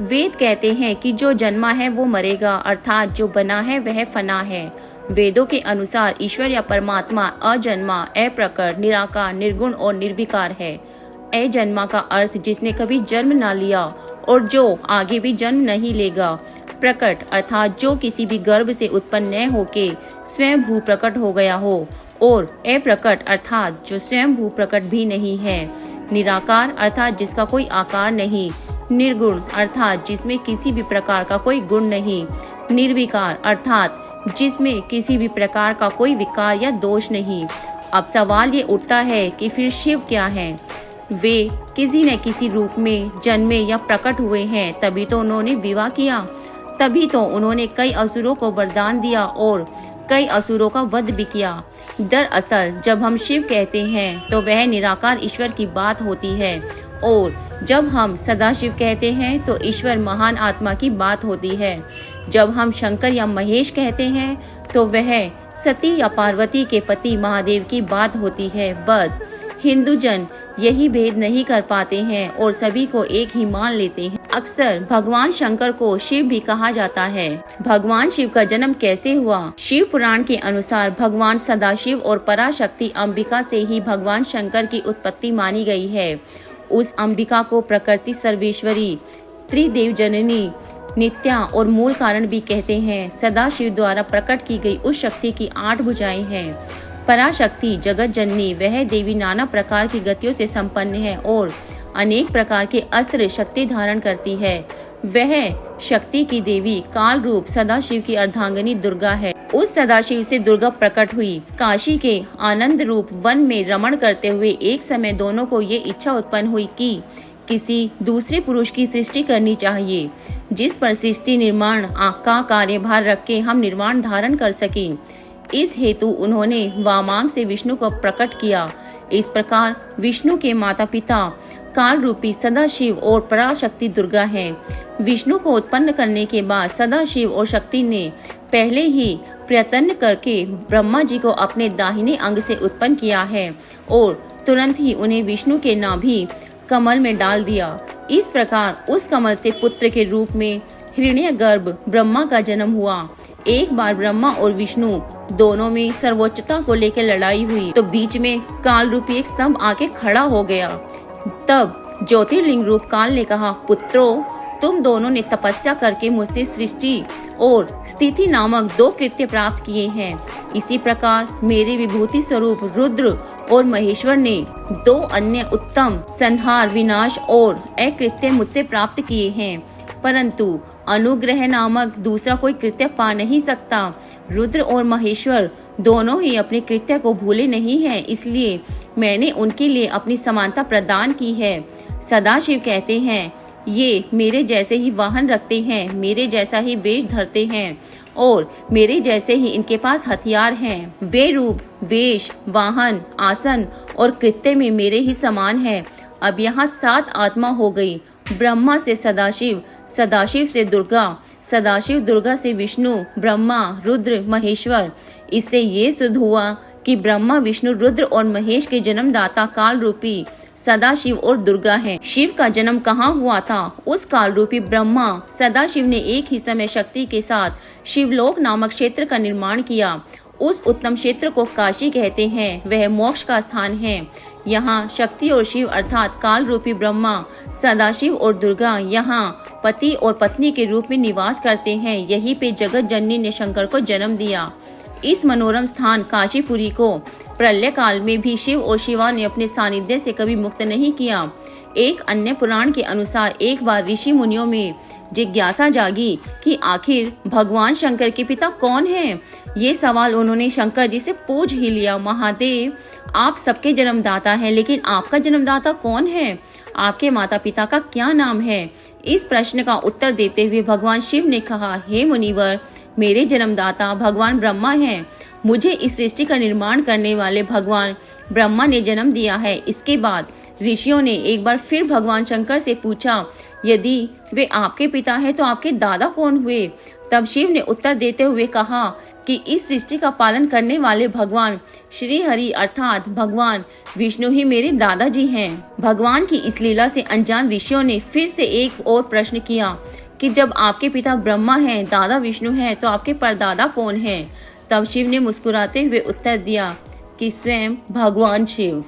वेद कहते हैं कि जो जन्मा है वो मरेगा, अर्थात जो बना है वह फना है। वेदों के अनुसार ईश्वर या परमात्मा अजन्मा, अप्रकट, निराकार, निर्गुण और निर्विकार है। अजन्मा का अर्थ जिसने कभी जन्म ना लिया और जो आगे भी जन्म नहीं लेगा। प्रकट अर्थात जो किसी भी गर्भ से उत्पन्न न होके स्वयं भू प्रकट हो गया हो, और अप्रकट अर्थात जो स्वयं भू प्रकट भी नहीं है। निराकार अर्थात जिसका कोई आकार नहीं। निर्गुण अर्थात जिसमें किसी भी प्रकार का कोई गुण नहीं। निर्विकार अर्थात जिसमें किसी भी प्रकार का कोई विकार या दोष नहीं। अब सवाल ये उठता है कि फिर शिव क्या हैं? वे किसी न किसी रूप में जन्मे या प्रकट हुए हैं, तभी तो उन्होंने विवाह किया, तभी तो उन्होंने कई असुरों को वरदान दिया और कई असुरों का वध भी किया। दरअसल जब हम शिव कहते हैं तो वह निराकार ईश्वर की बात होती है, और जब हम सदाशिव कहते हैं तो ईश्वर महान आत्मा की बात होती है। जब हम शंकर या महेश कहते हैं तो वह सती या पार्वती के पति महादेव की बात होती है। बस हिंदू जन यही भेद नहीं कर पाते हैं और सभी को एक ही मान लेते हैं। अक्सर भगवान शंकर को शिव भी कहा जाता है। भगवान शिव का जन्म कैसे हुआ? शिव पुराण के अनुसार भगवान सदाशिव और पराशक्ति अंबिका से ही भगवान शंकर की उत्पत्ति मानी गई है। उस अंबिका को प्रकृति सर्वेश्वरी, त्रिदेव जननी, नित्या और मूल कारण भी कहते हैं। सदाशिव द्वारा प्रकट की गई उस शक्ति की 8 भुजाएं हैं। पराशक्ति जगत जननी, वह देवी नाना प्रकार की गतियों से संपन्न है और अनेक प्रकार के अस्त्र शक्ति धारण करती है। वह शक्ति की देवी काल रूप सदाशिव की अर्धांगिनी दुर्गा है। उस सदाशिव से दुर्गा प्रकट हुई। काशी के आनंद रूप वन में रमण करते हुए एक समय दोनों को ये इच्छा उत्पन्न हुई कि किसी दूसरे पुरुष की सृष्टि करनी चाहिए, जिस पर सृष्टि निर्माण का कार्यभार रख के हम निर्माण धारण कर सकें। इस हेतु उन्होंने वामांग से विष्णु को प्रकट किया। इस प्रकार विष्णु के माता पिता काल रूपी सदाशिव और पराशक्ति दुर्गा हैं। विष्णु को उत्पन्न करने के बाद सदाशिव और शक्ति ने पहले ही प्रयत्न करके ब्रह्मा जी को अपने दाहिने अंग से उत्पन्न किया है और तुरंत ही उन्हें विष्णु के नाभि कमल में डाल दिया। इस प्रकार उस कमल से पुत्र के रूप में हिरण्यगर्भ ब्रह्मा का जन्म हुआ। एक बार ब्रह्मा और विष्णु दोनों में सर्वोच्चता को लेकर लड़ाई हुई तो बीच में काल रूपी एक स्तंभ आके खड़ा हो गया। तब ज्योतिर्लिंग रूप काल ने कहा, पुत्रों, तुम दोनों ने तपस्या करके मुझसे सृष्टि और स्थिति नामक 2 कृत्य प्राप्त किए हैं। इसी प्रकार मेरे विभूति स्वरूप रुद्र और महेश्वर ने 2 अन्य उत्तम संहार, विनाश और अकृत्य मुझसे प्राप्त किए हैं, परंतु अनुग्रह नामक दूसरा कोई कृत्य पा नहीं सकता। रुद्र और महेश्वर दोनों ही अपने कृत्य को भूले नहीं हैं, इसलिए मैंने उनके लिए अपनी समानता प्रदान की है। सदाशिव कहते हैं, ये मेरे जैसे ही वाहन रखते हैं, मेरे जैसा ही वेश धरते हैं और मेरे जैसे ही इनके पास हथियार हैं। वे रूप, वेश, वाहन, आसन और कृत्य में मेरे ही समान है। अब यहाँ 7 आत्मा हो गई। ब्रह्मा से सदाशिव, सदाशिव से दुर्गा, सदाशिव दुर्गा से विष्णु, ब्रह्मा, रुद्र, महेश्वर। इससे ये सिद्ध हुआ कि ब्रह्मा, विष्णु, रुद्र और महेश के जन्मदाता काल रूपी सदाशिव और दुर्गा हैं। शिव का जन्म कहाँ हुआ था? उस काल रूपी ब्रह्मा सदाशिव ने एक ही समय शक्ति के साथ शिवलोक नामक क्षेत्र का निर्माण किया। उस उत्तम क्षेत्र को काशी कहते हैं। वह मोक्ष का स्थान है। यहाँ शक्ति और शिव अर्थात काल रूपी ब्रह्मा, सदाशिव और दुर्गा यहाँ पति और पत्नी के रूप में निवास करते हैं। यहीं पे जगत जननी ने शंकर को जन्म दिया। इस मनोरम स्थान काशीपुरी को प्रलय काल में भी शिव और शिवा ने अपने सानिध्य से कभी मुक्त नहीं किया। एक अन्य पुराण के अनुसार एक बार ऋषि मुनियों में जिज्ञासा जागी कि आखिर भगवान शंकर के पिता कौन हैं? ये सवाल उन्होंने शंकर जी से पूछ ही लिया। महादेव, आप सबके जन्मदाता हैं, लेकिन आपका जन्मदाता कौन है? आपके माता पिता का क्या नाम है? इस प्रश्न का उत्तर देते हुए भगवान शिव ने कहा, हे मुनिवर, मेरे जन्मदाता भगवान ब्रह्मा हैं। मुझे इस सृष्टि का निर्माण करने वाले भगवान ब्रह्मा ने जन्म दिया है। इसके बाद ऋषियों ने एक बार फिर भगवान शंकर से पूछा, यदि वे आपके पिता हैं तो आपके दादा कौन हुए? तब शिव ने उत्तर देते हुए कहा कि इस सृष्टि का पालन करने वाले भगवान श्री हरि अर्थात भगवान विष्णु ही मेरे दादाजी हैं। भगवान की इस लीला से अनजान ऋषियों ने फिर से एक और प्रश्न किया कि जब आपके पिता ब्रह्मा हैं, दादा विष्णु हैं, तो आपके परदादा कौन हैं? तब शिव ने मुस्कुराते हुए उत्तर दिया कि स्वयं भगवान शिव।